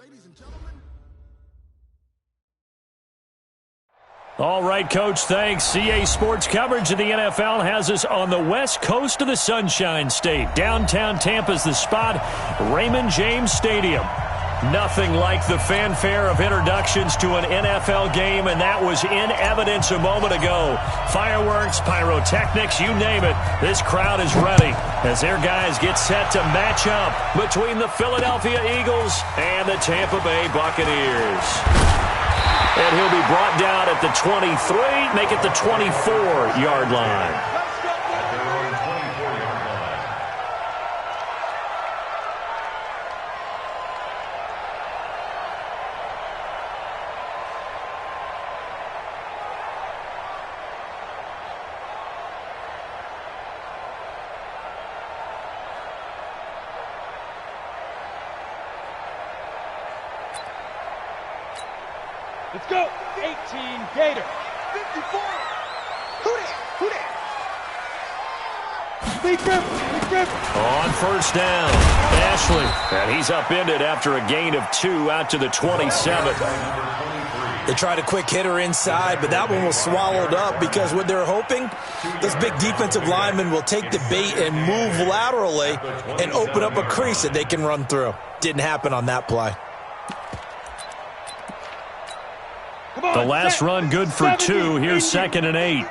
ladies and gentlemen. All right, Coach, thanks. CA Sports coverage of the NFL has us on the west coast of the Sunshine State. Downtown Tampa's the spot, Raymond James Stadium. Nothing like the fanfare of introductions to an NFL game, and that was in evidence a moment ago. Fireworks, pyrotechnics, you name it. This crowd is ready as their guys get set to match up between the Philadelphia Eagles and the Tampa Bay Buccaneers. And he'll be brought down at the 23, make it the 24-yard line. Let's go. 18 Gator. 54. Who that? Big Rip. On first down, Ashley. And he's upended after a gain of 2 out to the 27. They tried a quick hitter inside, but that one was swallowed up because what they're hoping, this big defensive lineman will take the bait and move laterally and open up a crease that they can run through. Didn't happen on that play. The last run good for 2. Here's 2nd and 8.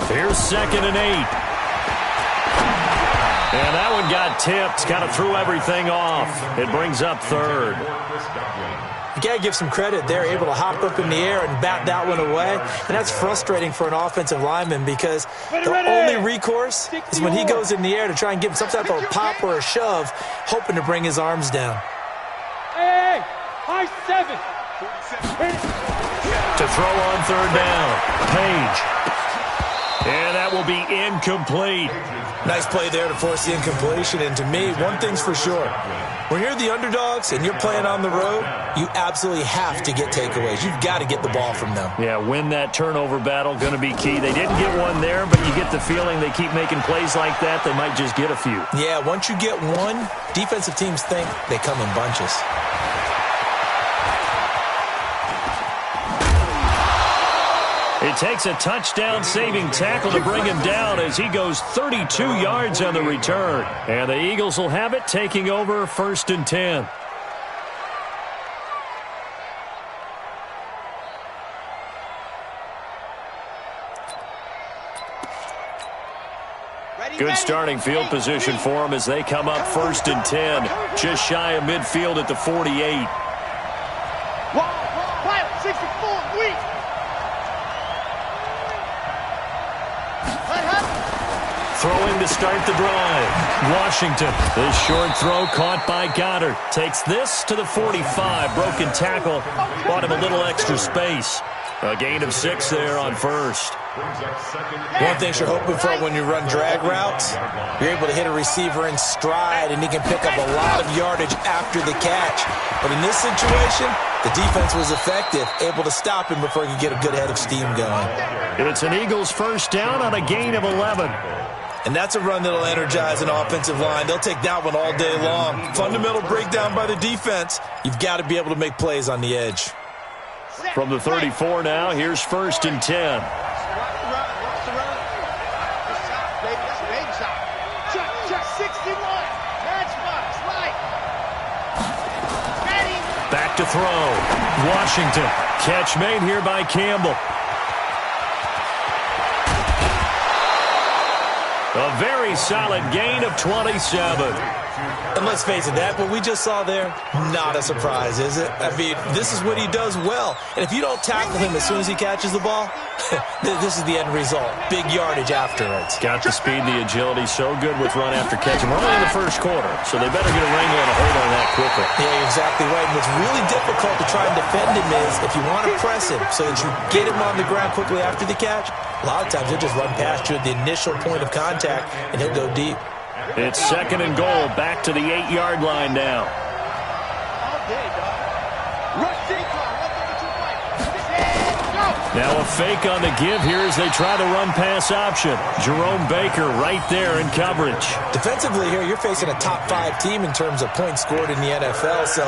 Here's 2nd and 8. And that one got tipped. Kind of threw everything off. It brings up 3rd. You got to give some credit. They're able to hop up in the air and bat that one away. And that's frustrating for an offensive lineman because the only recourse is when he goes in the air to try and give him some type of a pop or a shove, hoping to bring his arms down. Hey! High 7. To throw on 3rd down. Page. And that will be incomplete. Nice play there to force the incompletion. And to me, one thing's for sure. When you're the underdogs and you're playing on the road, you absolutely have to get takeaways. You've got to get the ball from them. Yeah, win that turnover battle, going to be key. They didn't get one there, but you get the feeling they keep making plays like that, they might just get a few. Yeah, once you get one, defensive teams think they come in bunches. It takes a touchdown-saving tackle to bring him down as he goes 32 yards on the return. And the Eagles will have it, taking over 1st and 10. Good starting field position for them as they come up 1st and 10. Just shy of midfield at the 48. Throwing to start the drive. Washington. This short throw caught by Goddard. Takes this to the 45. Broken tackle. Bought him a little extra space. A gain of 6 there on 1st. One thing you're hoping for when you run drag routes, you're able to hit a receiver in stride and he can pick up a lot of yardage after the catch. But in this situation, the defense was effective, able to stop him before he could get a good head of steam going. It's an Eagles 1st down on a gain of 11. And that's a run that'll energize an offensive line. They'll take that one all day long. Fundamental breakdown by the defense. You've got to be able to make plays on the edge. From the 34 now, here's 1st and 10. Back to throw. Washington. Catch made here by Campbell. A very solid gain of 27. And let's face it, that what we just saw there, not a surprise, is it? I mean, this is what he does well. And if you don't tackle him as soon as he catches the ball, this is the end result. Big yardage afterwards. Got the speed, the agility, so good with run after catch. And we're only in the 1st quarter, so they better get a wrangle and a hold on that quickly. Yeah, you're exactly right. And what's really difficult to try and defend him is if you want to press him so that you get him on the ground quickly after the catch, a lot of times he'll just run past you at the initial point of contact, and he'll go deep. It's 2nd and goal, back to the 8-yard line now. Now a fake on the give here as they try the run-pass option. Jerome Baker right there in coverage. Defensively here, you're facing a top-5 team in terms of points scored in the NFL. So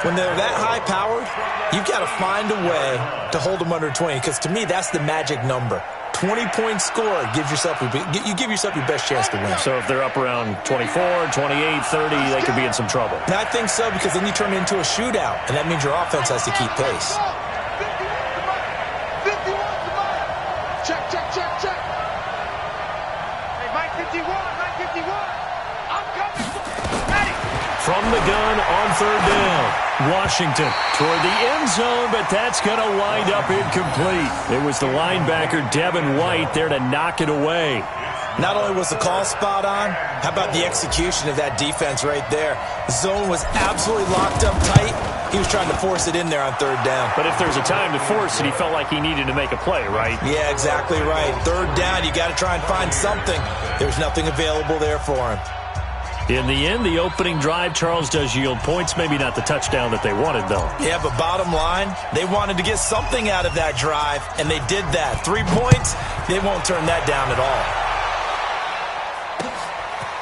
when they're that high-powered, you've got to find a way to hold them under 20, because to me, that's the magic number. 20 points scored gives yourself you give yourself your best chance to win. So if they're up around 24, 28, 30, they could be in some trouble. And I think so, because then you turn it into a shootout, and that means your offense has to keep pace. Check. Hey, Mike 51. I'm coming. Ready. From the gun on third down. Washington toward the end zone, but that's going to wind up incomplete. It was the linebacker, Devin White, there to knock it away. Not only was the call spot on, how about the execution of that defense right there? The zone was absolutely locked up tight. He was trying to force it in there on third down. But if there's a time to force it, he felt like he needed to make a play, right? Yeah, exactly right. Third down, you got to try and find something. There's nothing available there for him. In the end, the opening drive, Charles, does yield points. Maybe not the touchdown that they wanted, though. Yeah, but bottom line, they wanted to get something out of that drive, and they did that. 3 points, they won't turn that down at all.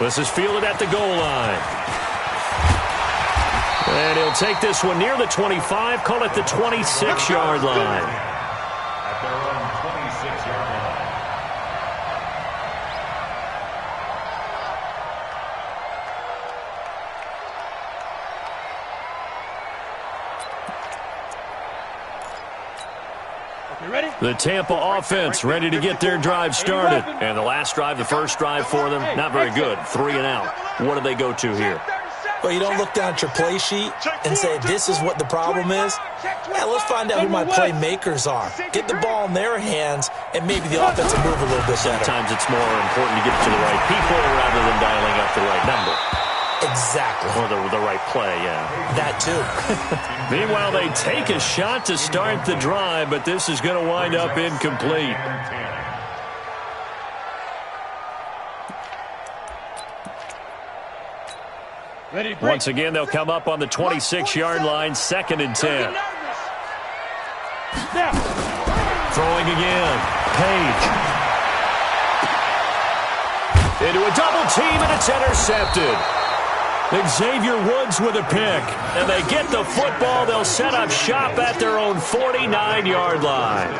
This is fielded at the goal line. And he'll take this one near the 25, call it the 26-yard line. At their own 26-yard line. The Tampa offense ready to get their drive started. And the last drive, the first drive for them, not very good. 3 and out. What do they go to here? Well, you don't look down at your play sheet and say, this is what the problem is. Yeah, let's find out who my playmakers are. Get the ball in their hands, and maybe the offense will move a little bit better. Sometimes it's more important to get to the right people rather than dialing up the right number. Exactly. Or the right play, yeah. That too. Meanwhile, they take a shot to start the drive, but this is going to wind up incomplete. Once again, they'll come up on the 26-yard line, 2nd and 10. Throwing again. Page. Into a double team, and it's intercepted. Xavier Woods with a pick, and they get the football. They'll set up shop at their own 49-yard line.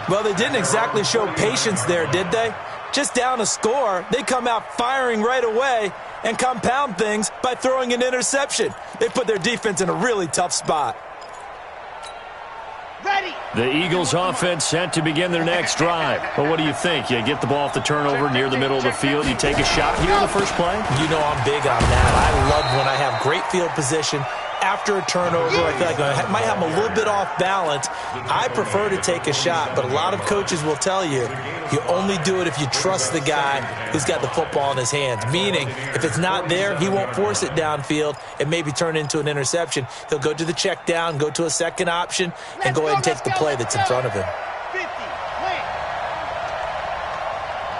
Well, they didn't exactly show patience there, did they? Just down a score, they come out firing right away and compound things by throwing an interception. They put their defense in a really tough spot. Ready. The Eagles offense set to begin their next drive. But what do you think? You get the ball off the turnover near the middle of the field. You take a shot here in the first play? You know I'm big on that. I love when I have great field position. After a turnover, I feel like I might have them a little bit off balance. I prefer to take a shot, but a lot of coaches will tell you, you only do it if you trust the guy who's got the football in his hands. Meaning, if it's not there, he won't force it downfield and maybe turn it into an interception. He'll go to the check down, go to a second option, and go ahead and take the play that's in front of him. 50, win.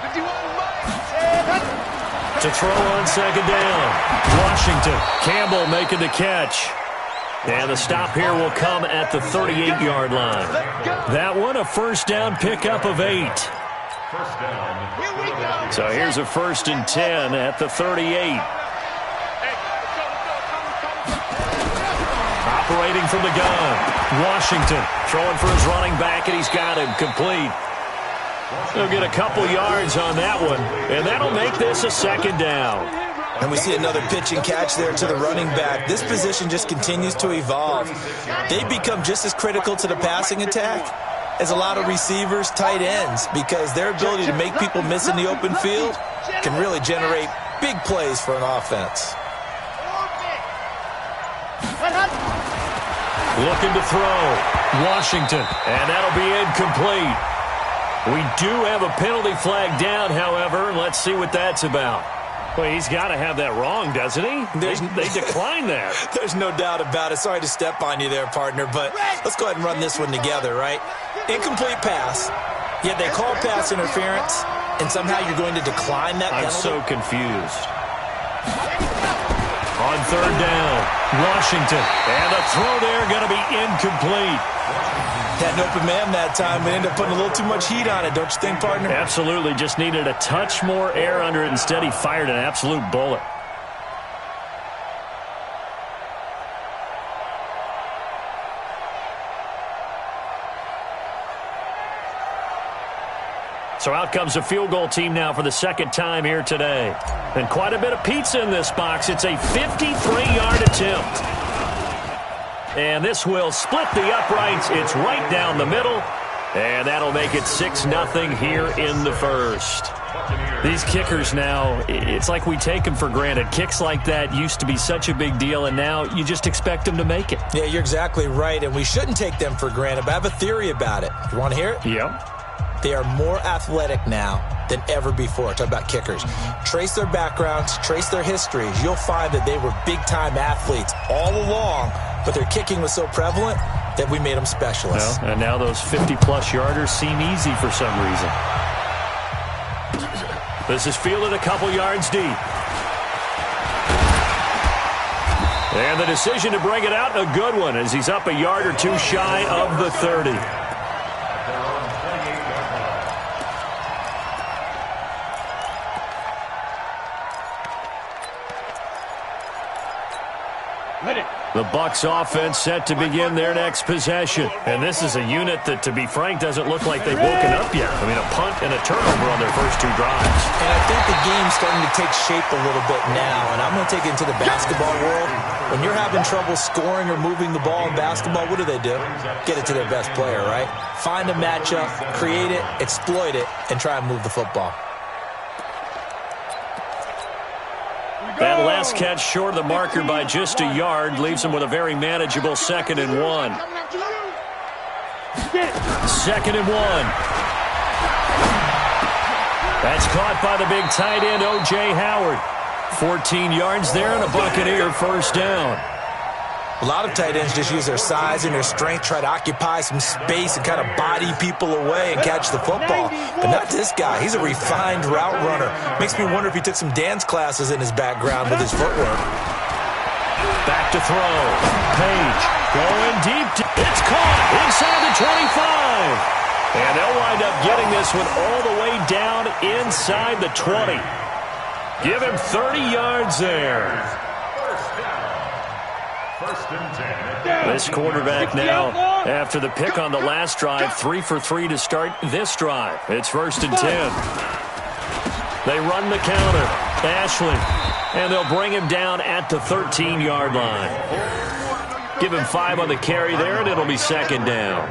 51, To throw on 2nd down. Washington. Campbell making the catch. And the stop here will come at the 38-yard line. That one, a first down pickup of 8. First down. Here we go. So here's a 1st and 10 at the 38. Operating from the gun. Washington throwing for his running back, and he's got him complete. He'll get a couple yards on that one, and that'll make this a 2nd down. And we see another pitch and catch there to the running back. This position just continues to evolve. They become just as critical to the passing attack as a lot of receivers, tight ends, because their ability to make people miss in the open field can really generate big plays for an offense. Looking to throw. Washington, and that'll be incomplete. We do have a penalty flag down, however. Let's see what that's about. Well, he's got to have that wrong, doesn't he? They declined that. There's no doubt about it. Sorry to step on you there, partner, but let's go ahead and run this one together, right? Incomplete pass, yet they call pass interference, and somehow you're going to decline that penalty? I'm so confused. On third down, Washington. And a throw there going to be incomplete. Had an open man that time, but ended up putting a little too much heat on it, don't you think, partner? Absolutely. Just needed a touch more air under it. Instead, he fired an absolute bullet. So out comes a field goal team now for the second time here today. And quite a bit of pizza in this box. It's a 53-yard attempt. And this will split the uprights. It's right down the middle. And that'll make it 6-0 here in the first. These kickers now, it's like we take them for granted. Kicks like that used to be such a big deal, and now you just expect them to make it. Yeah, you're exactly right, and we shouldn't take them for granted. But I have a theory about it. You want to hear it? Yep. They are more athletic now than ever before. Talk about kickers. Trace their backgrounds, trace their histories. You'll find that they were big-time athletes all along, but their kicking was so prevalent that we made them specialists. Well, and now those 50-plus yarders seem easy for some reason. This is fielded a couple yards deep. And the decision to bring it out, a good one, as he's up a yard or two shy of the 30. The Bucs offense set to begin their next possession. And this is a unit that, to be frank, doesn't look like they've woken up yet. I mean, a punt and a turnover on their first two drives. And I think the game's starting to take shape a little bit now. And I'm going to take it into the basketball world. When you're having trouble scoring or moving the ball in basketball, what do? Get it to their best player, right? Find a matchup, create it, exploit it, and try and move the football. That last catch short of the marker by just a yard leaves him with a very manageable 2nd and 1. 2nd and 1. That's caught by the big tight end, O.J. Howard. 14 yards there and a Buccaneer first down. A lot of tight ends just use their size and their strength, try to occupy some space and kind of body people away and catch the football. But not this guy. He's a refined route runner. Makes me wonder if he took some dance classes in his background with his footwork. Back to throw. Page going deep. It's caught inside the 25. And they'll wind up getting this one all the way down inside the 20. Give him 30 yards there. This quarterback now, after the pick on the last drive, 3 for 3 to start this drive. It's 1st and 10. They run the counter. Ashley. And they'll bring him down at the 13-yard line. Give him 5 on the carry there, and it'll be 2nd down.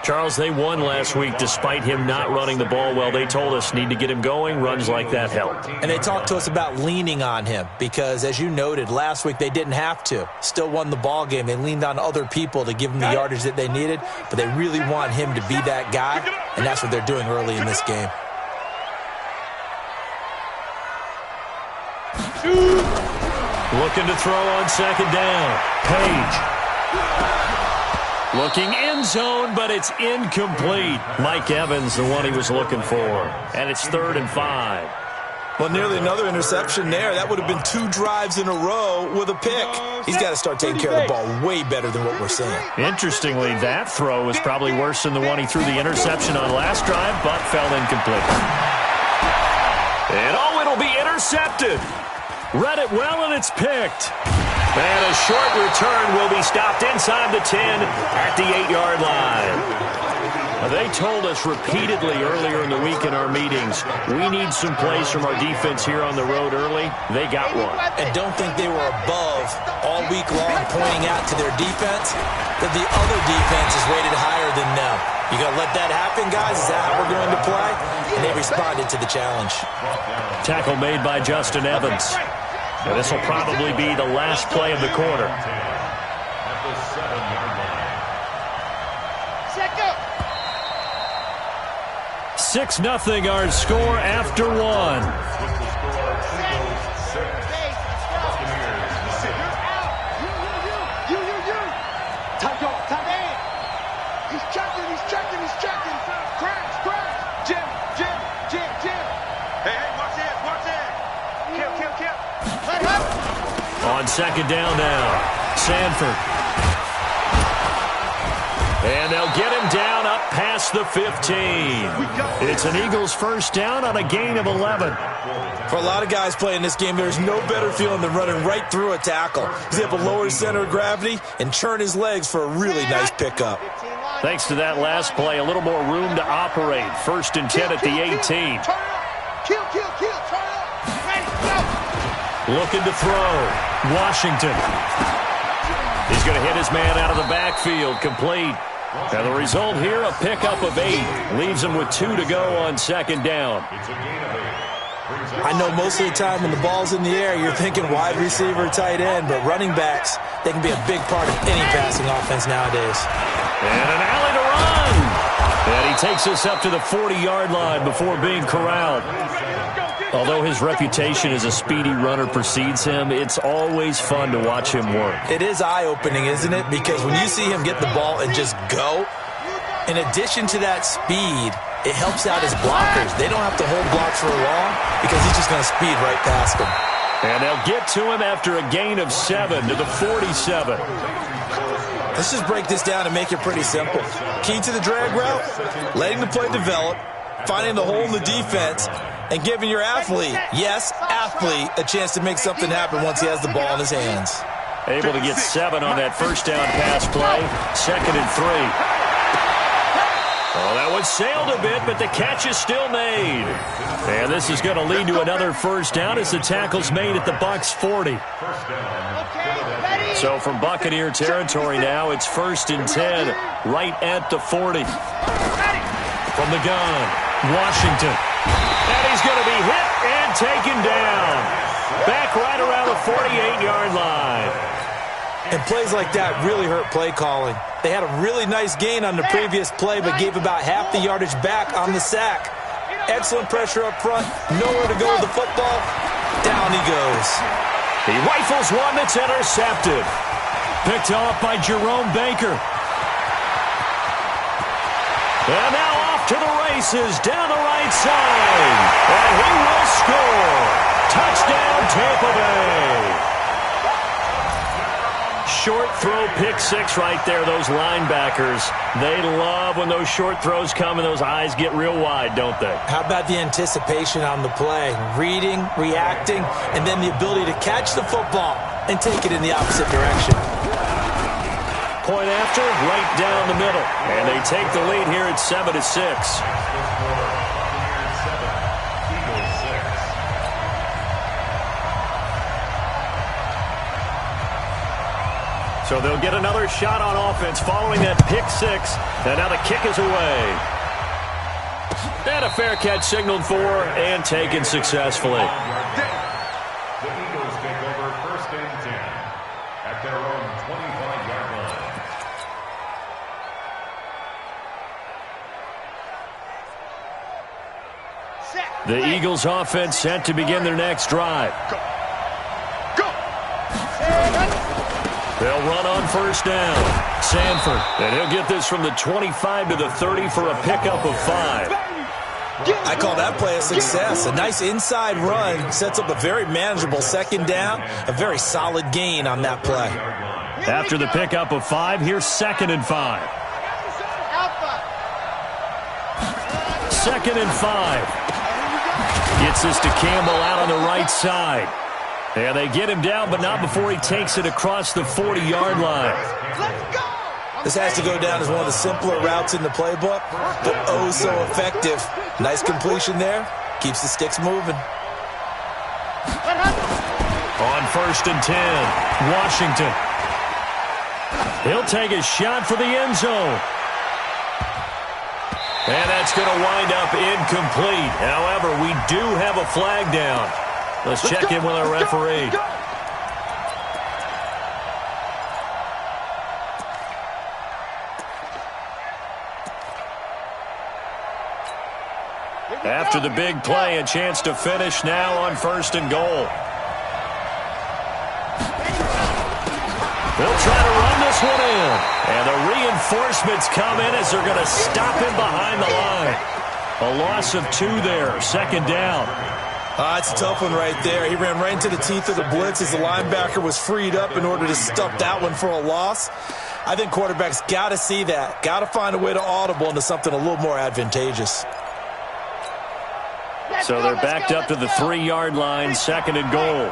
Charles, they won last week despite him not running the ball well. They told us need to get him going. Runs like that help. And they talked to us about leaning on him because, as you noted, last week they didn't have to. Still won the ball game. They leaned on other people to give them the yardage that they needed, but they really want him to be that guy, and that's what they're doing early in this game. Looking to throw on 2nd down. Page. Looking end zone, but it's incomplete. Mike Evans, the one he was looking for. And it's 3rd and 5. Well, nearly another interception there. That would have been 2 drives in a row with a pick. He's got to start taking care of the ball way better than what we're seeing. Interestingly, that throw was probably worse than the one he threw the interception on last drive, but fell incomplete. And it'll be intercepted. Read it well, and it's picked. And a short return will be stopped inside the 10 at the 8-yard line. They told us repeatedly earlier in the week in our meetings, we need some plays from our defense here on the road early. They got one. And don't think they were above all week long pointing out to their defense that the other defense is rated higher than them. You going to let that happen, guys? Is that how we're going to play? And they responded to the challenge. Tackle made by Justin Evans. And this will probably be the last play of the quarter. 6-0 our score after 1. On second down now. Sanford. And they'll get him down up past the 15. It's an Eagles first down on a gain of 11. For a lot of guys playing this game, there's no better feeling than running right through a tackle. He's able to lower his center of gravity and churn his legs for a really nice pickup. Thanks to that last play, a little more room to operate. First and 10 at the 18. Looking to throw. Washington. He's going to hit his man out of the backfield. Complete. And the result here, a pickup of 8. Leaves him with 2 to go on second down. I know most of the time when the ball's in the air, you're thinking wide receiver, tight end, but running backs, they can be a big part of any passing offense nowadays. And an alley to run. And he takes us up to the 40-yard line before being corralled. Although his reputation as a speedy runner precedes him, it's always fun to watch him work. It is eye-opening, isn't it? Because when you see him get the ball and just go, in addition to that speed, it helps out his blockers. They don't have to hold blocks for long because he's just going to speed right past them. And they'll get to him after a gain of 7 to the 47. Let's just break this down and make it pretty simple. Key to the drag route, letting the play develop, finding the hole in the defense, and giving your athlete, yes, athlete, a chance to make something happen once he has the ball in his hands. Able to get 7 on that first down pass play. Second and 3. Oh, that one sailed a bit, but the catch is still made. And this is going to lead to another first down as the tackle's made at the Bucs 40. So from Buccaneer territory now, it's first and 10, right at the 40. From the gun, Washington. And he's going to be hit and taken down. Back right around the 48-yard line. And plays like that really hurt play calling. They had a really nice gain on the previous play, but gave about half the yardage back on the sack. Excellent pressure up front. Nowhere to go with the football. Down he goes. He rifles one that's intercepted. Picked off by Jerome Baker. And now off to the races down the right side. And he will score. Touchdown, Tampa Bay. Short throw, pick 6 right there. Those linebackers, they love when those short throws come and those eyes get real wide, don't they? How about the anticipation on the play? Reading, reacting, and then the ability to catch the football and take it in the opposite direction. Point after, right down the middle. And they take the lead here at 7-6. So they'll get another shot on offense following that pick 6. And now the kick is away. And a fair catch signaled for and taken successfully. The Eagles take over first and 10 at their own 25-yard line. The Eagles offense set to begin their next drive. They'll run on first down. Sanford. And he'll get this from the 25 to the 30 for a pickup of 5. I call that play a success. A nice inside run sets up a very manageable second down. A very solid gain on that play. After the pickup of 5, here's second and 5. Second and 5. Gets this to Campbell out on the right side. And they get him down, but not before he takes it across the 40-yard line. This has to go down as one of the simpler routes in the playbook, but oh so effective. Nice completion there. Keeps the sticks moving. On first and 10, Washington. He'll take a shot for the end zone. And that's going to wind up incomplete. However, we do have a flag down. Let's check in with our referee. After the big play, a chance to finish now on first and goal. They'll try to run this one in. And the reinforcements come in as they're going to stop him behind the line. A loss of 2 there, second down. It's a tough one right there. He ran right into the teeth of the blitz as the linebacker was freed up in order to stuff that one for a loss. I think quarterbacks got to see that. Got to find a way to audible into something a little more advantageous. So they're backed up to the 3-yard line, 2nd and goal.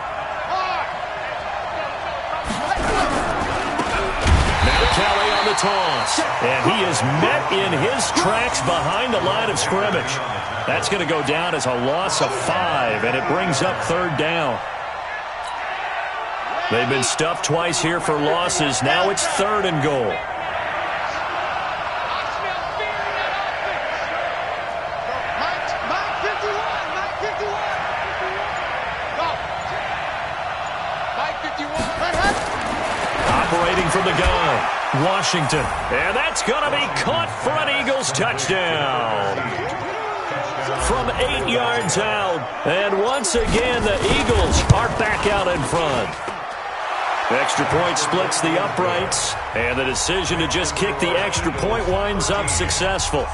Now Kelly on the toss. And he is met in his tracks behind the line of scrimmage. That's going to go down as a loss of 5, and it brings up 3rd down. They've been stuffed twice here for losses. Now it's 3rd and goal. Operating from the gun, Washington. And that's going to be caught for an Eagles touchdown. From 8 yards out. And once again, the Eagles are back out in front. Extra point splits the uprights. And the decision to just kick the extra point winds up successful.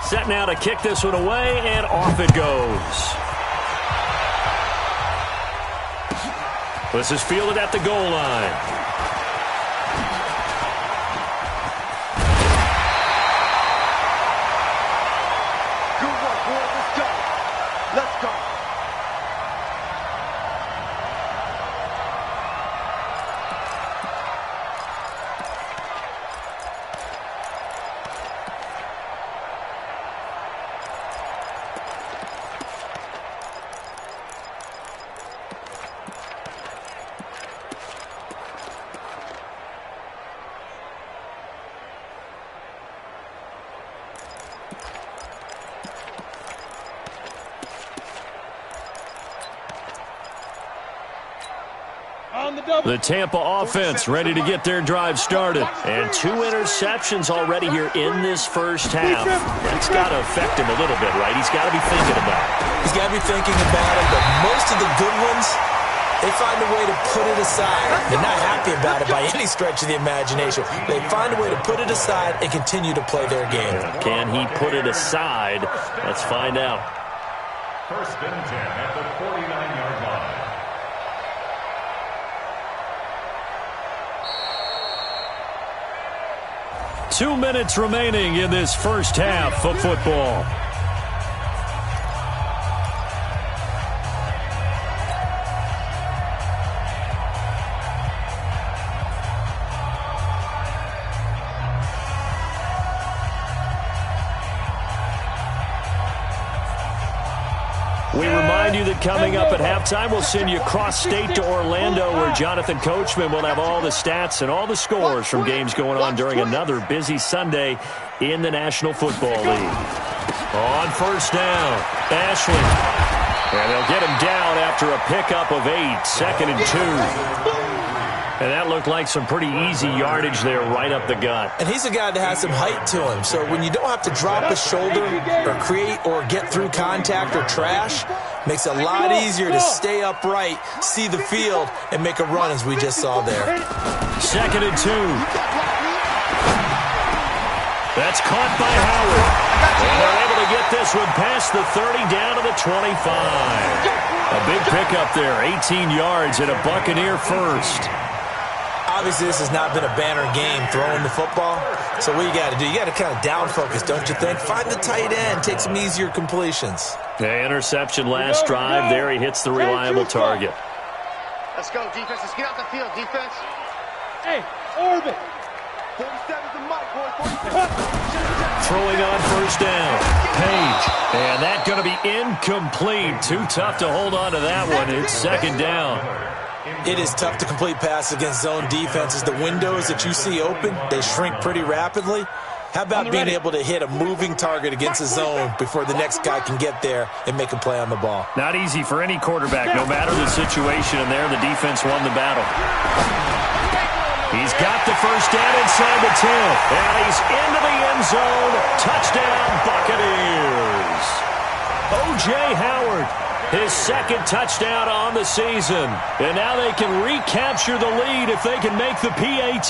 Set now to kick this one away, and off it goes. This is fielded at the goal line. Good work, boys. Let's go. Let's go. The Tampa offense ready to get their drive started. And 2 interceptions already here in this first half. That's got to affect him a little bit, right? He's got to be thinking about it. He's got to be thinking about it, but most of the good ones, they find a way to put it aside. They're not happy about it by any stretch of the imagination. They find a way to put it aside and continue to play their game. Can he put it aside? Let's find out. 1st and 10 at the 49-yard line. Two minutes remaining in this first half of football. We remind you that coming up at halftime, we'll send you cross-state to Orlando, where Jonathan Coachman will have all the stats and all the scores from games going on during another busy Sunday in the National Football League. On 1st down, Ashley. And they'll get him down after a pickup of 8, 2nd and 2. And that looked like some pretty easy yardage there right up the gut. And he's a guy that has some height to him. So when you don't have to drop a shoulder or create or get through contact or trash, makes it a lot easier to stay upright, see the field, and make a run as we just saw there. 2nd and 2. That's caught by Howard. And they're able to get this one past the 30 down to the 25. A big pickup there, 18 yards and a Buccaneer first. Obviously, this has not been a banner game throwing the football. So what you got to do, you got to kind of down focus, don't you think? Find the tight end, take some easier completions. The interception last drive. There he hits the reliable target. Let's go, defense. Let's get out the field, defense. Hey, orbit. 47's the mic, boy. 47. Throwing on 1st down. Page. And that's going to be incomplete. Too tough to hold on to that one. It's 2nd down. It is tough to complete passes against zone defenses. The windows that you see open, they shrink pretty rapidly. How about being able to hit a moving target against a zone before the next guy can get there and make a play on the ball? Not easy for any quarterback, no matter the situation, and there the defense won the battle. He's got the first down inside the 10. And he's into the end zone. Touchdown, Buccaneers. O.J. Howard, his second touchdown on the season. And now they can recapture the lead if they can make the PAT.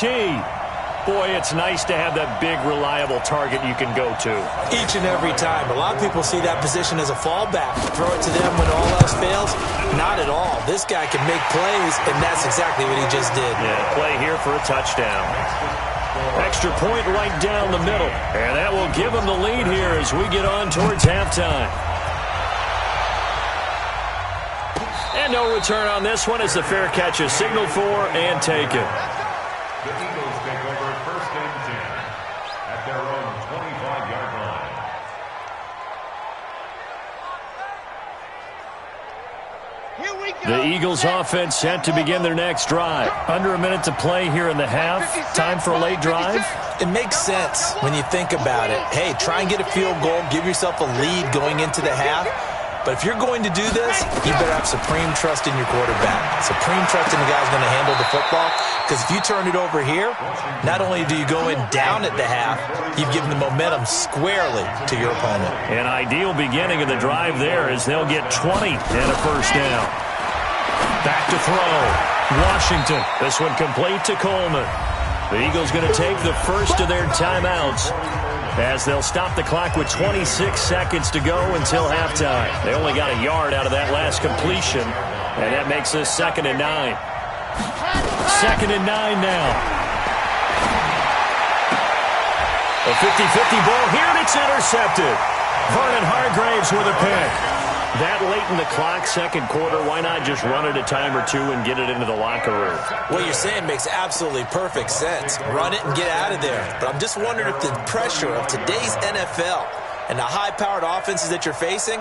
Boy, it's nice to have that big, reliable target you can go to. Each and every time. A lot of people see that position as a fallback. Throw it to them when all else fails. Not at all. This guy can make plays, and that's exactly what he just did. Yeah, play here for a touchdown. Extra point right down the middle. And that will give him the lead here as we get on towards halftime. And no return on this one as the fair catch is signaled for and taken. The Eagles take over first and 10 at their own 25-yard line. Here we go. The Eagles offense set to begin their next drive. Under a minute to play here in the half. Time for a late drive. It makes sense when you think about it. Hey, try and get a field goal. Give yourself a lead going into the half. But if you're going to do this, you better have supreme trust in your quarterback. Supreme trust in the guy who's going to handle the football. Because if you turn it over here, not only do you go in down at the half, you've given the momentum squarely to your opponent. An ideal beginning of the drive there as they'll get 20 and a first down. Back to throw. Washington. This one complete to Coleman. The Eagles going to take the first of their timeouts as they'll stop the clock with 26 seconds to go until halftime. They only got a yard out of that last completion, and that makes this 2nd and 9. 2nd and 9 now. A 50-50 ball here, and it's intercepted. Vernon Hargraves with a pick. That late in the clock, second quarter, why not just run it a time or two and get it into the locker room? What you're saying makes absolutely perfect sense. Run it and get out of there. But I'm just wondering if the pressure of today's NFL and the high-powered offenses that you're facing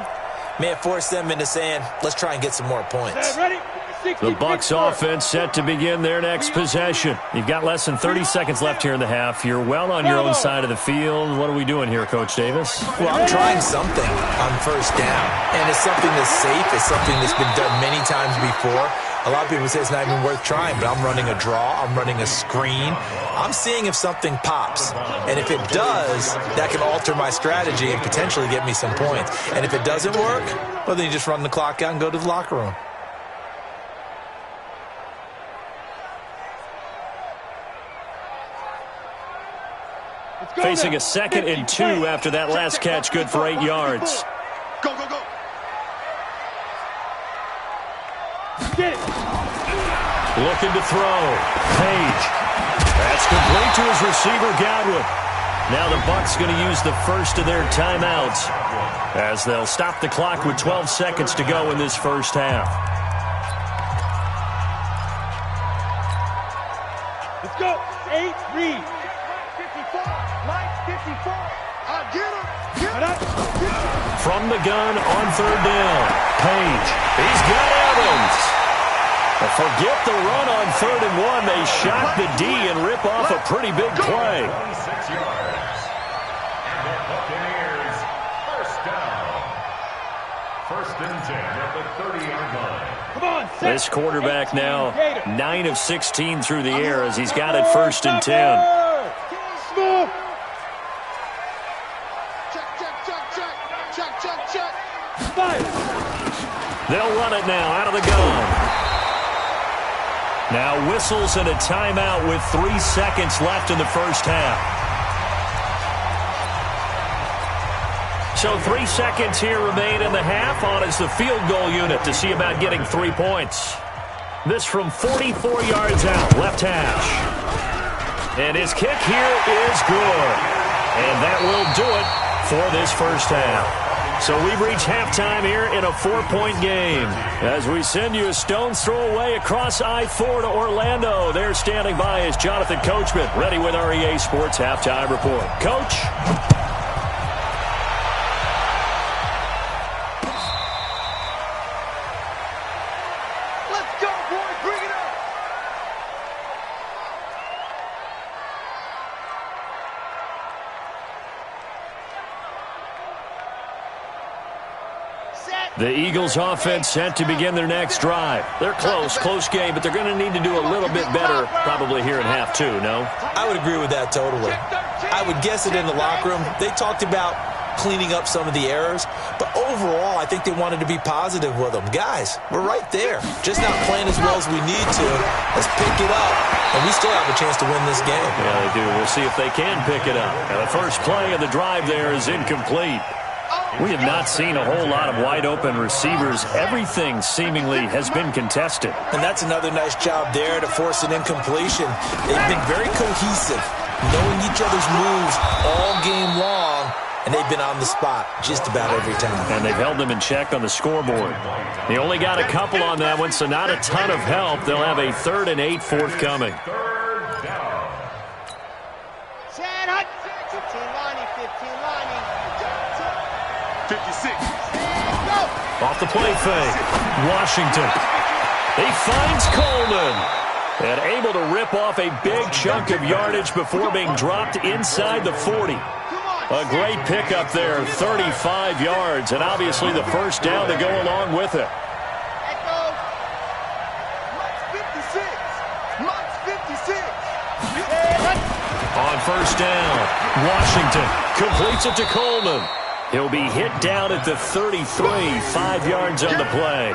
may have forced them into saying, let's try and get some more points. Ready? The Bucs offense set to begin their next possession. You've got less than 30 seconds left here in the half. You're well on your own side of the field. What are we doing here, Coach Davis? Well, I'm trying something on first down. And it's something that's safe. It's something that's been done many times before. A lot of people say it's not even worth trying, but I'm running a draw. I'm running a screen. I'm seeing if something pops. And if it does, that can alter my strategy and potentially get me some points. And if it doesn't work, well, then you just run the clock out and go to the locker room. Facing a 2nd and 2 after that last catch, good for 8 yards. Go, go, go. Get it. Looking to throw. Page. That's complete to his receiver, Godwin. Now the Bucs going to use the first of their timeouts as they'll stop the clock with 12 seconds to go in this first half. Let's go. 8, read. From the gun on 3rd down. Page. He's got Evans. Forget the run on 3rd and 1. They shot the D and rip off a pretty big play. 26 yards. And the Buccaneers, first down. 1st and 10 at the 30-yard line. Come on, This quarterback now 9 of 16 through the air as he's got it 1st and 10. Smooth. They'll run it now out of the gun. Now whistles and a timeout with 3 seconds left in the first half. So 3 seconds here remain in the half on as the field goal unit to see about getting 3 points. This from 44 yards out, left hash. And his kick here is good. And that will do it for this first half. So we've reached halftime here in a 4-point game. As we send you a stone's throw away across I-4 to Orlando. There standing by is Jonathan Coachman, ready with our EA Sports Halftime Report. Coach? Let's go, boys. Bring it up. The Eagles offense set to begin their next drive. They're close game, but they're going to need to do a little bit better probably here in half two, no? I would agree with that totally. I would guess it in the locker room. They talked about cleaning up some of the errors, but overall I think they wanted to be positive with them. Guys, we're right there. Just not playing as well as we need to. Let's pick it up, and we still have a chance to win this game. Yeah, they do. We'll see if they can pick it up. Now, the first play of the drive there is incomplete. We have not seen a whole lot of wide-open receivers. Everything seemingly has been contested. And that's another nice job there to force an incompletion. They've been very cohesive, knowing each other's moves all game long, and they've been on the spot just about every time. And they've held them in check on the scoreboard. They only got a couple on that one, so not a ton of help. They'll have a 3rd and 8 forthcoming. 56. Off the play fake. Washington. He finds Coleman. And able to rip off a big chunk of yardage before being dropped inside the 40. A great pickup there, 35 yards, and obviously the first down to go along with it. On first down, Washington completes it to Coleman. He'll be hit down at the 33, 5 yards on the play.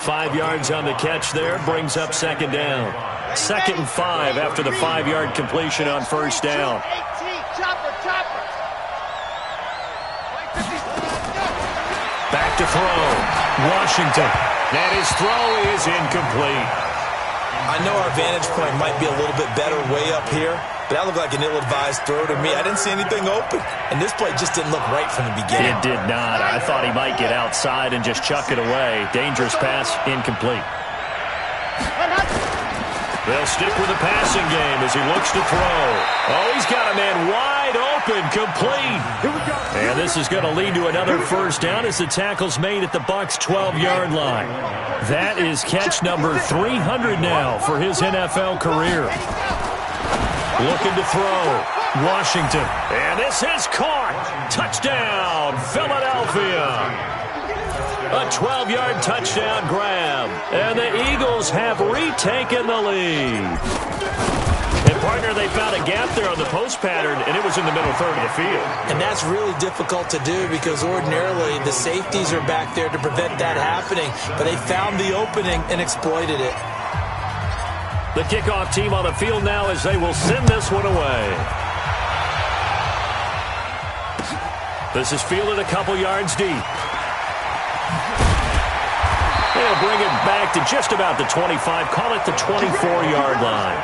5 yards on the catch there, brings up second down. 2nd and 5 after the 5-yard completion on first down. Back to throw. Washington. And his throw is incomplete. I know our vantage point might be a little bit better way up here, but that looked like an ill-advised throw to me. I didn't see anything open, and this play just didn't look right from the beginning. It did not. I thought he might get outside and just chuck it away. Dangerous pass, incomplete. They'll stick with the passing game as he looks to throw. Oh, he's got a man wide open, complete. And this is going to lead to another first down as the tackle's made at the Bucs' 12-yard line. That is catch number 300 now for his NFL career. Looking to throw. Washington. And this is caught. Touchdown, Philadelphia. A 12-yard touchdown grab. And the Eagles have retaken the lead. And, partner, they found a gap there on the post pattern, and it was in the middle third of the field. And that's really difficult to do because ordinarily the safeties are back there to prevent that happening. But they found the opening and exploited it. The kickoff team on the field now as they will send this one away. This is fielded a couple yards deep. They'll bring it back to just about the 25, call it the 24-yard line.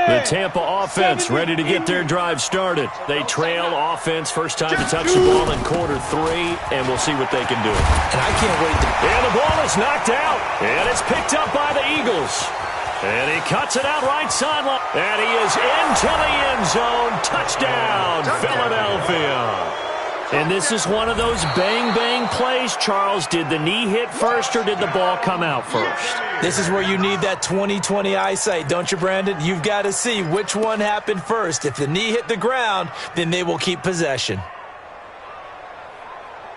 The Tampa offense ready to get their drive started. They trail offense, first time to touch the ball in quarter 3, and we'll see what they can do. And I can't wait to... And the ball is knocked out, and it's picked up by the Eagles. And he cuts it out right sideline. And he is into the end zone. Touchdown, Philadelphia. And this is one of those bang-bang plays, Charles. Did the knee hit first or did the ball come out first? This is where you need that 20/20 eyesight, don't you, Brandon? You've got to see which one happened first. If the knee hit the ground, then they will keep possession.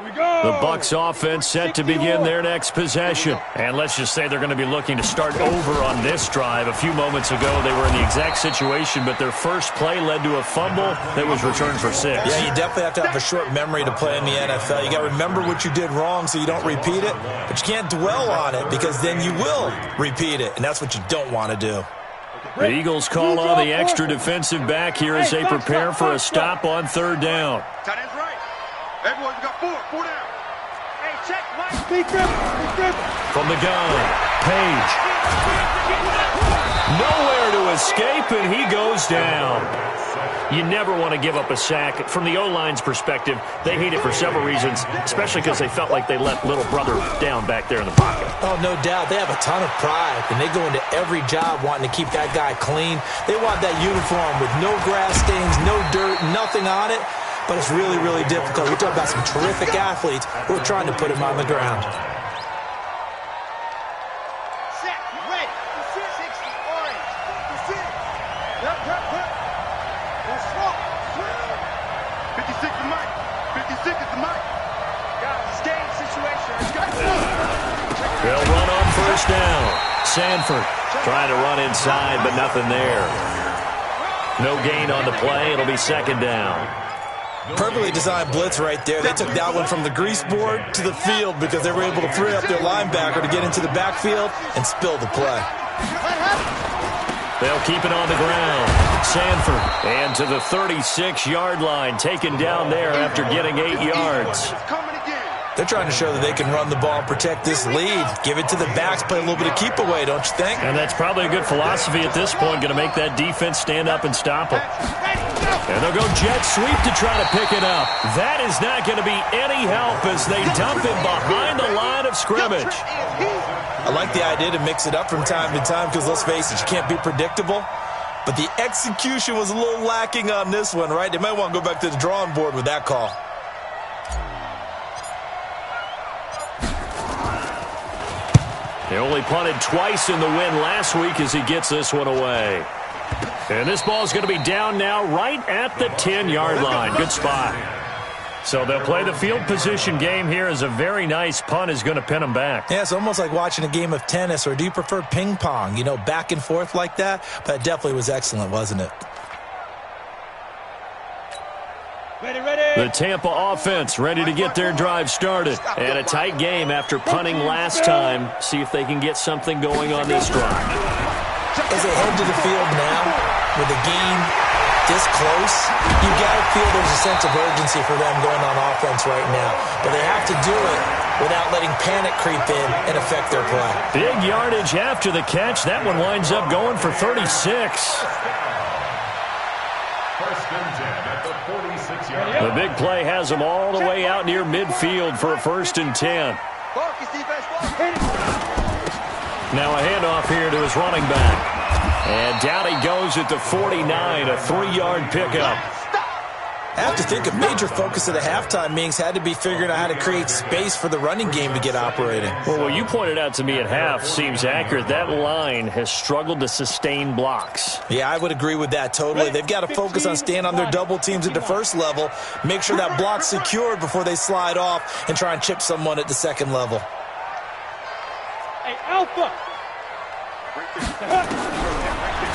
The Bucs offense set to begin their next possession. And let's just say they're going to be looking to start over on this drive. A few moments ago, they were in the exact situation, but their first play led to a fumble that was returned for 6. Yeah, you definitely have to have a short memory to play in the NFL. You got to remember what you did wrong so you don't repeat it, but you can't dwell on it because then you will repeat it, and that's what you don't want to do. The Eagles call on the extra defensive back here as they prepare for a stop on third down. Tight end's right. Everyone's got 4 down. Hey, check, Mike. From the gun, Page. Nowhere to escape, and he goes down. You never want to give up a sack. From the O-line's perspective, they hate it for several reasons, especially because they felt like they let little brother down back there in the pocket. Oh, no doubt. They have a ton of pride, and they go into every job wanting to keep that guy clean. They want that uniform with no grass stains, no dirt, nothing on it. but it's really, really difficult. We're talking about some terrific athletes who are trying to put him on the ground. Set, red, 60, orange, 56 the mic. 56 is the mic. Guys, it's game situation. They'll run on first down. Sanford trying to run inside, but nothing there. No gain on the play. It'll be second down. Perfectly designed blitz right there. They took that one from the grease board to the field because they were able to free up their linebacker to get into the backfield and spill the play. They'll keep it on the ground. Sanford, and to the 36-yard line, taken down there after getting 8 yards. They're trying to show that they can run the ball and protect this lead. Give it to the backs, play a little bit of keep away, don't you think? And that's probably a good philosophy at this point, going to make that defense stand up and stop them. And they'll go jet sweep to try to pick it up. That is not going to be any help as they dump him behind the line of scrimmage. I like the idea to mix it up from time to time because, let's face it, you can't be predictable. But the execution was a little lacking on this one, right? They might want to go back to the drawing board with that call. He only punted twice in the win last week as he gets this one away. And this ball is going to be down now right at the 10-yard line. Good spot. So they'll play the field position game here as a very nice punt is going to pin them back. Yeah, it's almost like watching a game of tennis, or do you prefer ping pong? You know, back and forth like that? But it definitely was excellent, wasn't it? The Tampa offense ready to get their drive started. And a tight game after punting last time. See if they can get something going on this drive. As they head to the field now, with the game this close, you got to feel there's a sense of urgency for them going on offense right now. But they have to do it without letting panic creep in and affect their play. Big yardage after the catch. That one winds up going for 36. The big play has them all the way out near midfield for a 1st and 10. Now a handoff here to his running back. And down he goes at the 49, a 3-yard pickup. I have to think a major focus of the halftime meetings had to be figuring out how to create space for the running game to get operating. Well, what you pointed out to me at half seems accurate. That line has struggled to sustain blocks. Yeah, I would agree with that totally. They've got to focus on staying on their double teams at the first level, make sure that block's secured before they slide off and try and chip someone at the second level. Hey, Alpha!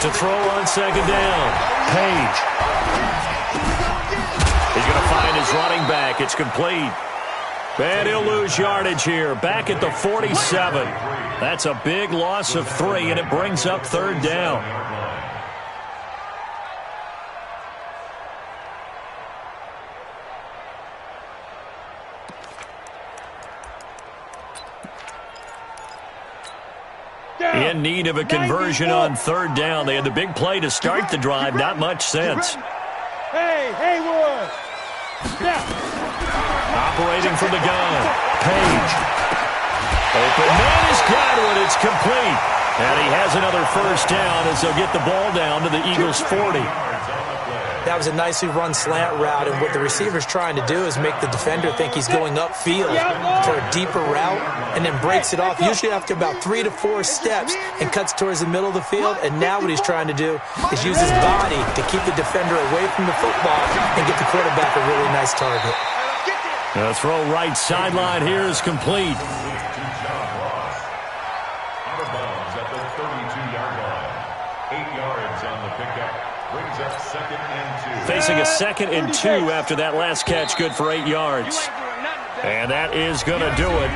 To throw on second down, Page. He's going to find his running back. It's complete. And he'll lose yardage here. Back at the 47. That's a big loss of 3, and it brings up 3rd down. In need of a conversion on 3rd down. They had the big play to start the drive. Not much sense. Hey, Haywood! Operating from the gun. Page. Open man is Godwin. It's complete. And he has another 1st down as they'll get the ball down to the Eagles' 40. That was a nicely run slant route, and what the receiver's trying to do is make the defender think he's going upfield for a deeper route, and then breaks it off, usually after about 3 to 4 steps, and cuts towards the middle of the field. And now what he's trying to do is use his body to keep the defender away from the football and get the quarterback a really nice target. The throw right sideline here is complete. Facing a 2nd and 2 after that last catch, good for 8 yards. And that is going to do it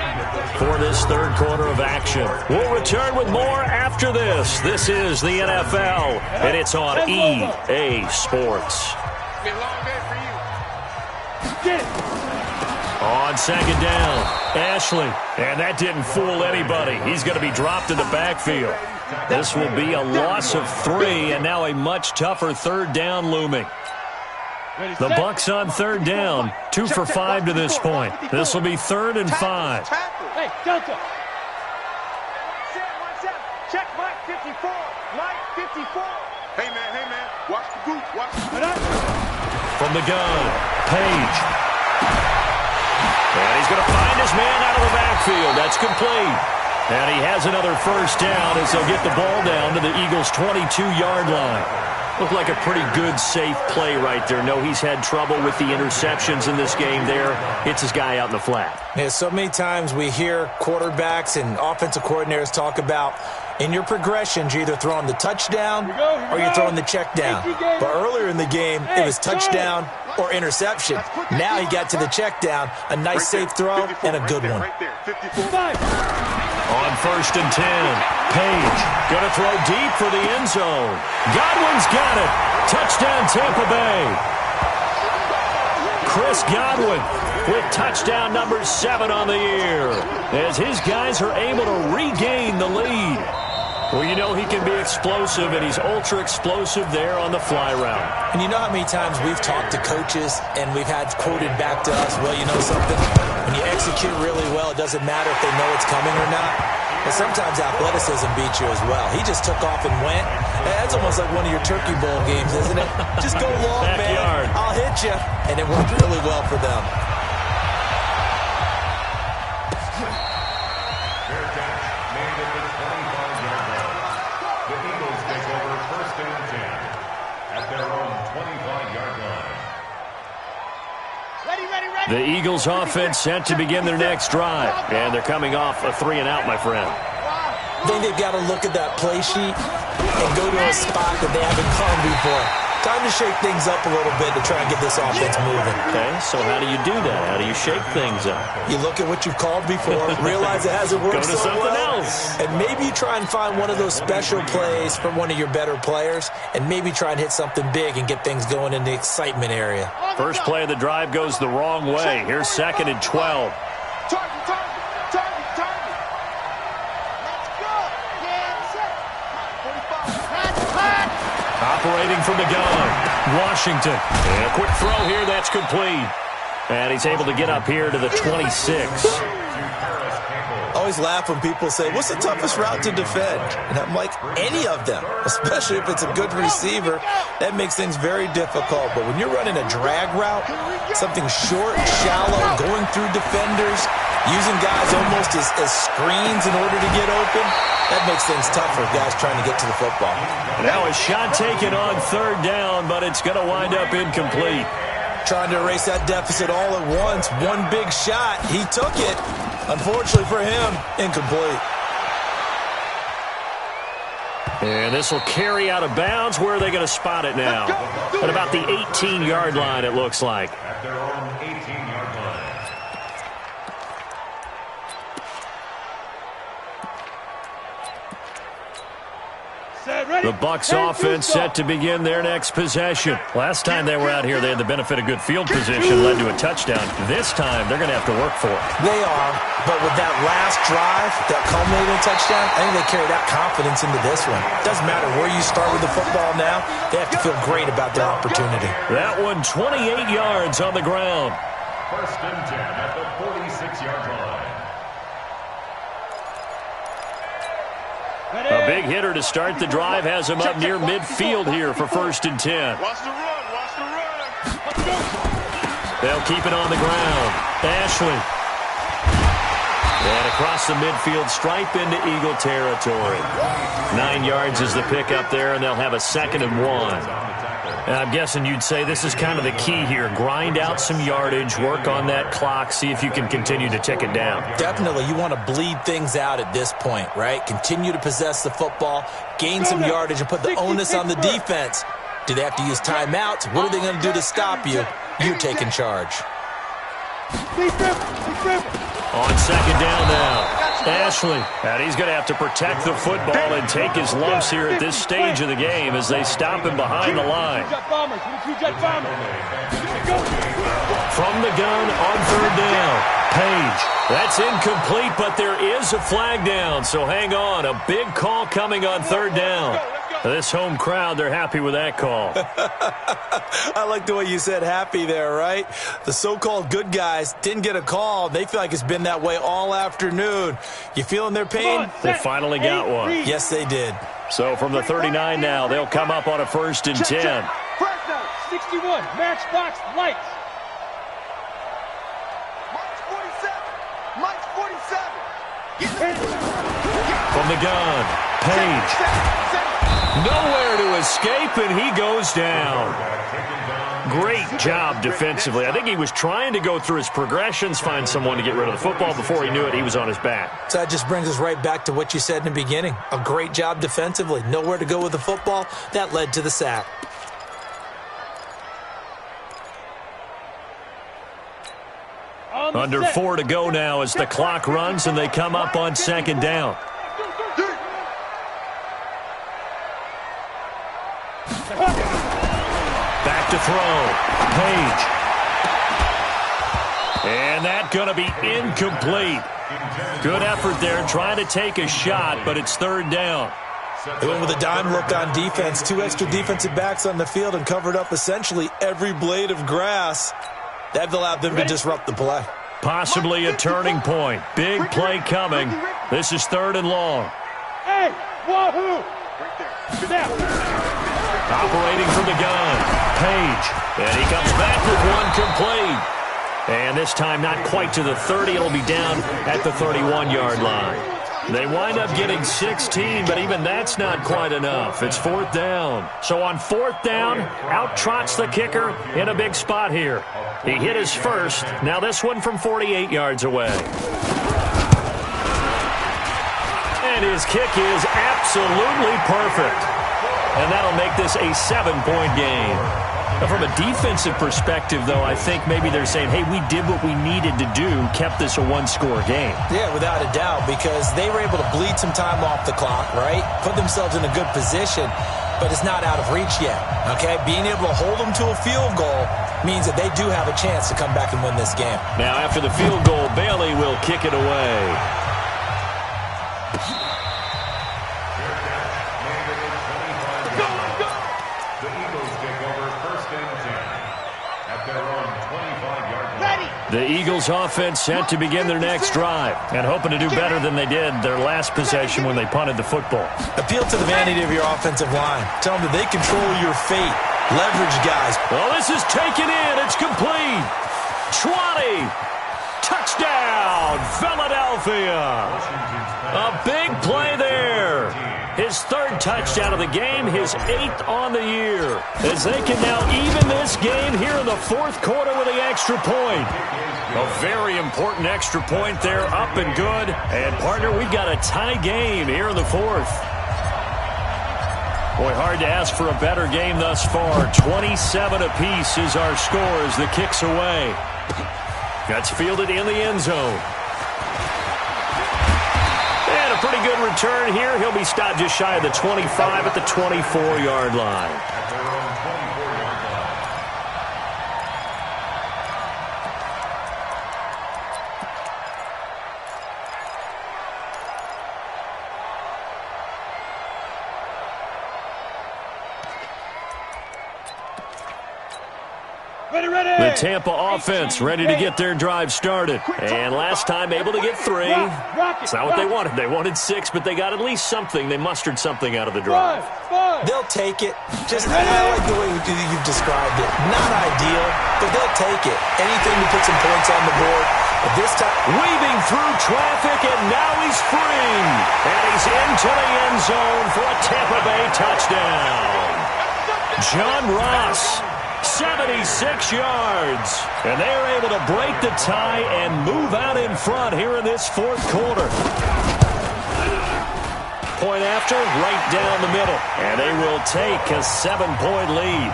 for this 3rd quarter of action. We'll return with more after this. This is the NFL, and it's on EA Sports. On 2nd down, Ashley. And that didn't fool anybody. He's going to be dropped in the backfield. This will be a loss of 3, and now a much tougher 3rd down looming. The Bucks on 3rd down, 2 for 5 to this point. This will be 3rd and 5. Hey, Delta. Check Mike 54. Mike 54. Hey, man. Watch the boot. Watch the boot. from the gun. Page. And he's going to find his man out of the backfield. That's complete. And he has another first down as they'll get the ball down to the Eagles' 22-yard line. Looked like a pretty good, safe play right there. No, he's had trouble with the interceptions in this game there. Hits his guy out in the flat. Yeah, so many times we hear quarterbacks and offensive coordinators talk about in your progressions, you're either throwing the touchdown or you're throwing the check down. But earlier in the game, it was touchdown or interception. Now he got to the check down. A nice safe throw and a good one. On 1st and 10, Page going to throw deep for the end zone. Godwin's got it. Touchdown, Tampa Bay. Chris Godwin with touchdown number 7 on the year as his guys are able to regain the lead. Well, you know he can be explosive, and he's ultra-explosive there on the fly route. And you know how many times we've talked to coaches and we've had quoted back to us, well, you know something? When you execute really well, it doesn't matter if they know it's coming or not. But sometimes athleticism beats you as well. He just took off and went. That's almost like one of your Turkey Bowl games, isn't it? Just go long, Backyard. man. I'll hit you. And it worked really well for them. The Eagles offense set to begin their next drive. And they're coming off a 3-and-out, my friend. I think they've got to look at that play sheet and go to a spot that they haven't gone before. Time to shake things up a little bit to try and get this offense moving. Okay, so how do you do that? How do you shake things up? You look at what you've called before, realize it hasn't worked Go to so something well, else. and maybe you try and find one of those special plays from one of your better players, and maybe try and hit something big and get things going in the excitement area. First play of the drive goes the wrong way. Here's 2nd and 12. Operating from the gun, Washington. And a quick throw here, that's complete. And he's able to get up here to the 26. I always laugh when people say, what's the toughest route to defend? And I'm like, any of them, especially if it's a good receiver. That makes things very difficult. But when you're running a drag route, something short, shallow, going through defenders, using guys almost as screens in order to get open, that makes things tough for guys trying to get to the football. Now a shot taken on 3rd down, but it's going to wind up incomplete. Trying to erase that deficit all at once. One big shot. He took it. Unfortunately for him, incomplete. And this will carry out of bounds. Where are they going to spot it now? At about the 18-yard line, it looks like. At their own 18-yard line. The Bucs offense set to begin their next possession. Last time they were out here, they had the benefit of good field position, led to a touchdown. This time, they're going to have to work for it. They are, but with that last drive, that culminating touchdown, I think they carry that confidence into this one. Doesn't matter where you start with the football now, they have to feel great about their opportunity. That one, 28 yards on the ground. 1st and 10 at the 46-yard line. A big hitter to start the drive has him up near midfield here for 1st and 10. Watch the run. Watch the run. They'll keep it on the ground. Ashley. And across the midfield stripe into Eagle territory. 9 yards is the pickup there, and they'll have a 2nd and 1. And I'm guessing you'd say this is kind of the key here. Grind out some yardage, work on that clock, see if you can continue to tick it down. Definitely. You want to bleed things out at this point, right? Continue to possess the football, gain some yardage, and put the onus on the defense. Do they have to use timeouts? What are they going to do to stop you? You're taking charge. On 2nd down now, Ashley. And he's going to have to protect the football and take his lumps here at this stage of the game as they stop him behind the line. From the gun on 3rd down, Page. That's incomplete, but there is a flag down, so hang on. A big call coming on 3rd down. This home crowd, they're happy with that call. I like the way you said happy there, right? The so-called good guys didn't get a call. They feel like it's been that way all afternoon. You feeling their pain? They finally got one. Yes, they did. So from the 39 now, they'll come up on a 1st and 10. 61, matchbox lights. Mike's 47. Mike's 47. From the gun, Page. Nowhere to escape, and he goes down. Great job defensively. I think he was trying to go through his progressions, find someone to get rid of the football. Before he knew it, he was on his back. So that just brings us right back to what you said in the beginning. A great job defensively. Nowhere to go with the football. That led to the sack. Under 4 to go now as the clock runs and they come up on second down. Back to throw. Page. And that's going to be incomplete. Good effort there trying to take a shot, but it's third down. They went with a dime look on defense. 2 extra defensive backs on the field and covered up essentially every blade of grass. That allowed them to disrupt the play. Possibly a turning point. Big play coming. This is third and long. Hey, wahoo! Operating from the gun, Page. And he comes back with one complete. And this time not quite to the 30. It'll be down at the 31-yard line. They wind up getting 16, but even that's not quite enough. It's fourth down. So on fourth down, out trots the kicker in a big spot here. He hit his first. Now this one from 48 yards away. And his kick is absolutely perfect. And that'll make this a 7-point game. Now, from a defensive perspective, though, I think maybe they're saying, hey, we did what we needed to do, kept this a one-score game. Yeah, without a doubt, because they were able to bleed some time off the clock, right? Put themselves in a good position, but it's not out of reach yet, okay? Being able to hold them to a field goal means that they do have a chance to come back and win this game. Now, after the field goal, Bailey will kick it away. The Eagles offense set to begin their next drive and hoping to do better than they did their last possession when they punted the football. Appeal to the vanity of your offensive line. Tell them that they control your fate. Leverage guys. Well, this is taken in. It's complete. 20. Touchdown, Philadelphia. A big play there. His third touchdown of the game, his 8th on the year. As they can now even this game here in the fourth quarter with the extra point. A very important extra point there, up and good. And, partner, we've got a tie game here in the fourth. Boy, hard to ask for a better game thus far. 27 apiece is our score as the kick's away. That's fielded in the end zone. And a pretty good return here. He'll be stopped just shy of the 25 at the 24-yard line. The Tampa offense ready to get their drive started. And last time able to get 3. It's not what they wanted. They wanted 6, but they got at least something. They mustered something out of the drive. They'll take it. Just, I like the way you've described it. Not ideal, but they'll take it. Anything to put some points on the board. But this time, weaving through traffic, and now he's free. And he's into the end zone for a Tampa Bay touchdown. John Ross. 76 yards. And they are able to break the tie and move out in front here in this fourth quarter. Point after, right down the middle. And they will take a 7-point lead.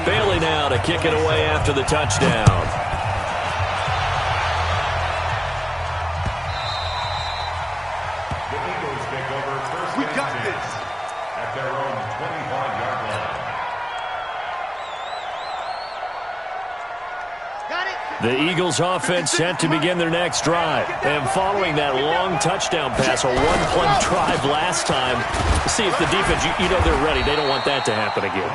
Bailey now to kick it away after the touchdown. We got this. At their own 25-yard line. Got it. The Eagles offense set to begin their next drive. And following that long touchdown pass, a one-play drive last time, see if the defense, you know they're ready. They don't want that to happen again.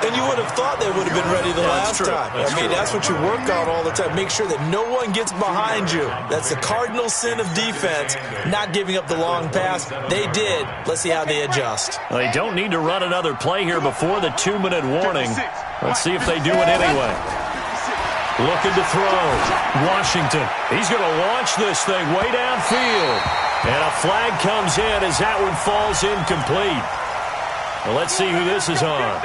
And you would have thought they would have been ready the last time. That's what you work on all the time. Make sure that no one gets behind you. That's the cardinal sin of defense, not giving up the long pass. They did. Let's see how they adjust. Well, they don't need to run another play here before the 2-minute warning. Let's see if they do it anyway. Looking to throw. Washington. He's going to launch this thing way downfield. And a flag comes in as that one falls incomplete. Well, let's see who this is on.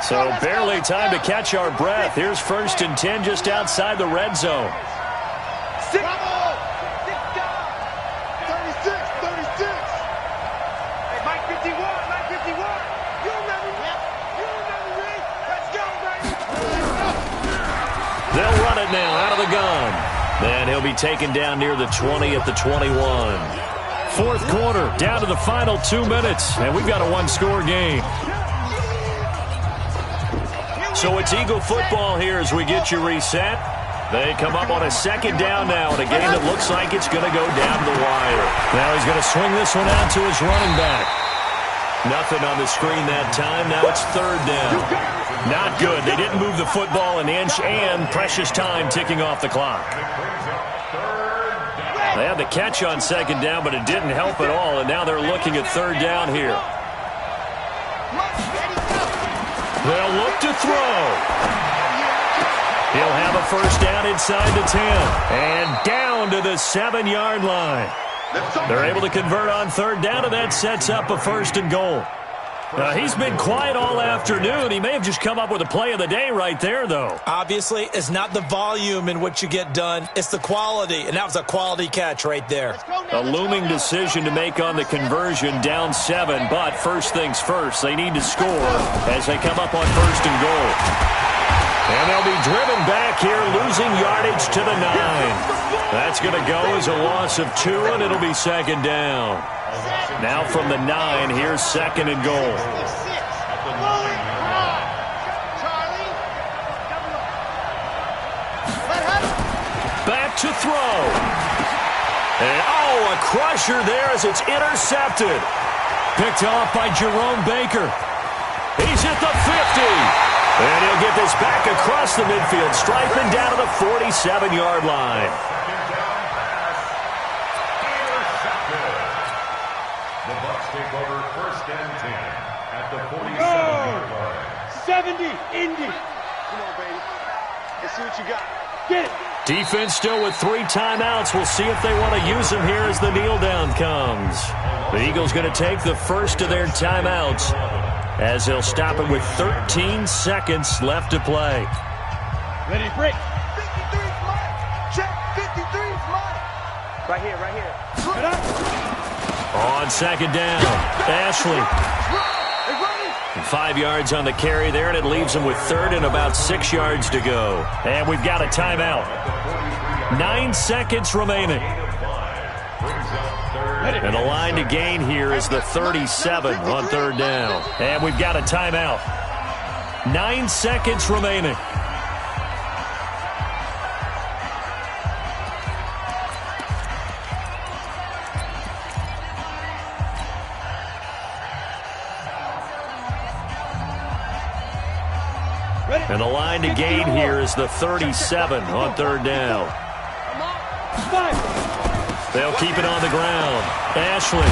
So barely time to catch our breath. Here's 1st and 10 just outside the red zone. 36. Hey, Mike 51, Mike 51. You remember me? You remember me? Let's go, baby. They'll run it now out of the gun. And he'll be taken down near the 20 at the 21. 4th quarter, down to the final 2 minutes. And we've got a one-score game. So it's Eagle football here as we get you reset. They come up on a 2nd down now in a game that looks like it's going to go down the wire. Now he's going to swing this one out to his running back. Nothing on the screen that time. Now it's 3rd down. Not good. They didn't move the football an inch, and precious time ticking off the clock. They had the catch on 2nd down, but it didn't help at all, and now they're looking at 3rd down here. They'll look to throw. He'll have a 1st down inside the 10. And down to the 7-yard line. They're able to convert on 3rd down, and that sets up a 1st and goal. He's been quiet all afternoon. He may have just come up with a play of the day right there, though. Obviously, it's not the volume in what you get done. It's the quality, and that was a quality catch right there. A looming decision to make on the conversion, down 7. But first things first, they need to score as they come up on 1st and goal. And they'll be driven back here, losing yardage to the 9. That's going to go as a loss of 2, and it'll be 2nd down. Now from the 9, here's 2nd and goal. Back to throw. And, a crusher there as it's intercepted. Picked off by Jerome Baker. He's at the 50. And he'll get this back across the midfield stripe and down to the 47-yard line. The Bucs take over 1st and 10 at the 47-yard line. 70, Indy. Come on, baby. Let's see what you got. Get it. Defense still with 3 timeouts. We'll see if they want to use them here as the kneel down comes. The Eagles going to take the first of their timeouts as they'll stop it with 13 seconds left to play. Ready, break. 53's mine. Check. 53's mine. Right here, right here. Get up. On 2nd down, Ashley. 5 yards on the carry there, and it leaves them with 3rd and about 6 yards to go. And we've got a timeout. 9 seconds remaining. And the line to gain here is the 37 on 3rd down. And we've got a timeout. 9 seconds remaining. And the line to gain here is the 37 on 3rd down. They'll keep it on the ground. Ashley.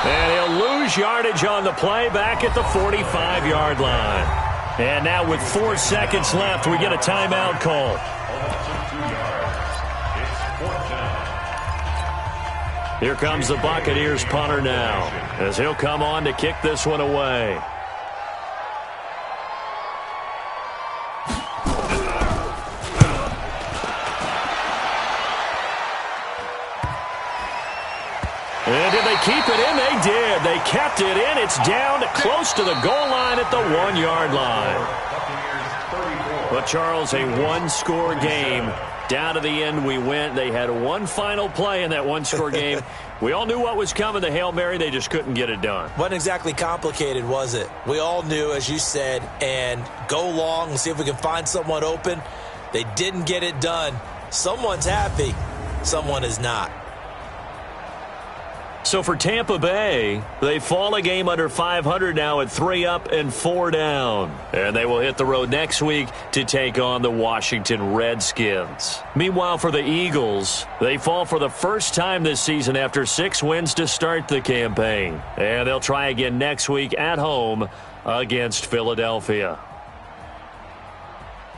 And he'll lose yardage on the play back at the 45-yard line. And now with 4 seconds left, we get a timeout call. Here comes the Buccaneers punter now as he'll come on to kick this one away. And did they keep it in? They did. They kept it in. It's down close to the goal line at the 1-yard line. But, Charles, a one-score game Down to the end we went. They had one final play in that one-score game. We all knew what was coming, the Hail Mary. They just couldn't get it done. Wasn't exactly complicated, was it? We all knew, as you said, and go long and see if we can find someone open. They didn't get it done. Someone's happy. Someone is not. So for Tampa Bay, they fall a game under 500 now at 3 up and 4 down. And they will hit the road next week to take on the Washington Redskins. Meanwhile, for the Eagles, they fall for the first time this season after 6 wins to start the campaign. And they'll try again next week at home against Philadelphia.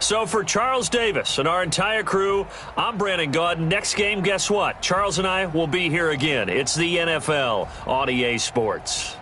So for Charles Davis and our entire crew, I'm Brandon Gaudin. Next game, guess what? Charles and I will be here again. It's the NFL on EA Sports.